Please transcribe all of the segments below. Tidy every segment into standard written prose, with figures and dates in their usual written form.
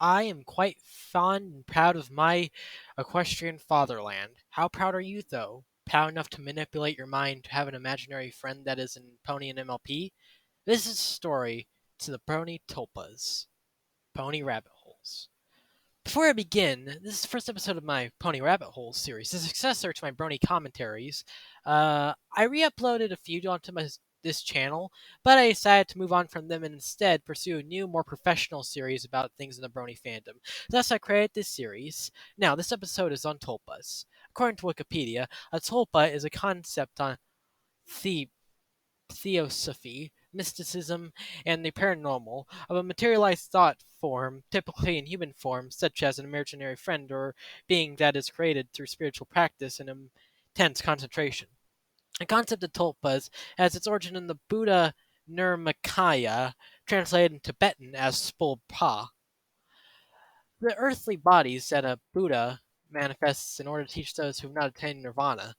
I am quite fond and proud of my equestrian fatherland. How proud are you, though? Proud enough to manipulate your mind to have an imaginary friend that is in Pony and MLP? This is a story to the Pony Tulpas, Pony Rabbit Holes. Before I begin, this is the first episode of my Pony Rabbit Holes series, the successor to my Brony commentaries. I re-uploaded a few onto this channel, but I decided to move on from them and instead pursue a new, more professional series about things in the Brony fandom. Thus, I created this series. Now, this episode is on Tulpas. According to Wikipedia, a tulpa is a concept on the theosophy, mysticism, and the paranormal of a materialized thought form, typically in human form, such as an imaginary friend or being that is created through spiritual practice and intense concentration. The concept of tulpas has its origin in the Buddha Nirmakaya, translated in Tibetan as Spulpa. The earthly bodies that a Buddha manifests in order to teach those who have not attained nirvana.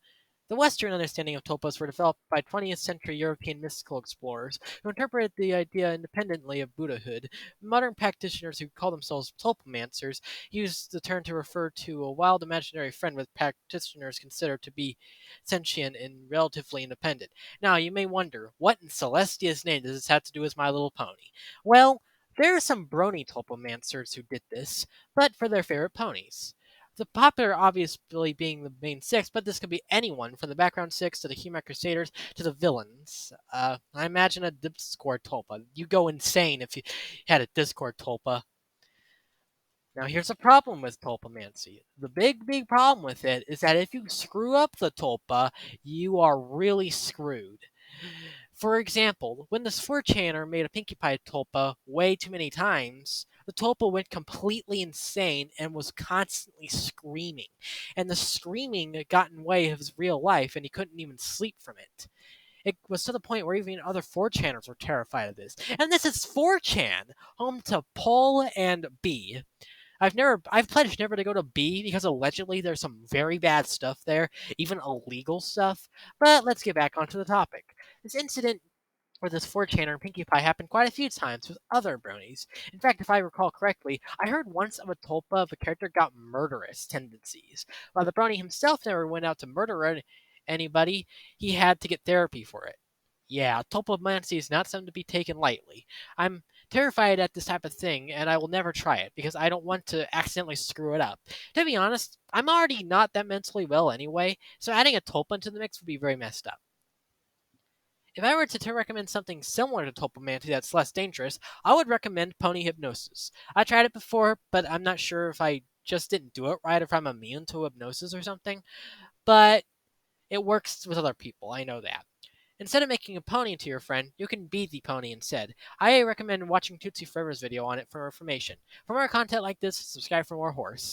The Western understanding of tulpas were developed by 20th century European mystical explorers who interpreted the idea independently of Buddhahood. Modern practitioners who call themselves tulpamancers use the term to refer to a wild imaginary friend with practitioners considered to be sentient and relatively independent. Now, you may wonder, what in Celestia's name does this have to do with My Little Pony? Well, there are some brony tulpamancers who did this, but for their favorite ponies. The popular obviously being the main six, but this could be anyone from the background six to the Human Crusaders to the villains. I imagine a Discord Tulpa. You go insane if you had a Discord Tulpa. Now here's a problem with Tulpamancy. The big problem with it is that if you screw up the Tulpa, you are really screwed. For example, when this 4chaner made a Pinkie Pie Tulpa way too many times, the Tulpa went completely insane and was constantly screaming. And the screaming got in the way of his real life, and he couldn't even sleep from it. It was to the point where even other 4chaners were terrified of this. And this is 4chan, home to Paul and B. I've pledged never to go to B because allegedly there's some very bad stuff there, even illegal stuff. But let's get back onto the topic. This incident where this 4chaner and Pinkie Pie happened quite a few times with other bronies. In fact, if I recall correctly, I heard once of a tulpa of a character got murderous tendencies. While the brony himself never went out to murder anybody, he had to get therapy for it. Yeah, tulpamancy is not something to be taken lightly. I'm terrified at this type of thing, and I will never try it because I don't want to accidentally screw it up. To be honest, I'm already not that mentally well anyway, so adding a tulpa into the mix would be very messed up. If I were to recommend something similar to Tulpamancy that's less dangerous, I would recommend Pony Hypnosis. I tried it before, but I'm not sure if I just didn't do it right or if I'm immune to hypnosis or something. But it works with other people, I know that. Instead of making a pony into your friend, you can be the pony instead. I recommend watching Tootsie Forever's video on it for more information. For more content like this, subscribe for more horse.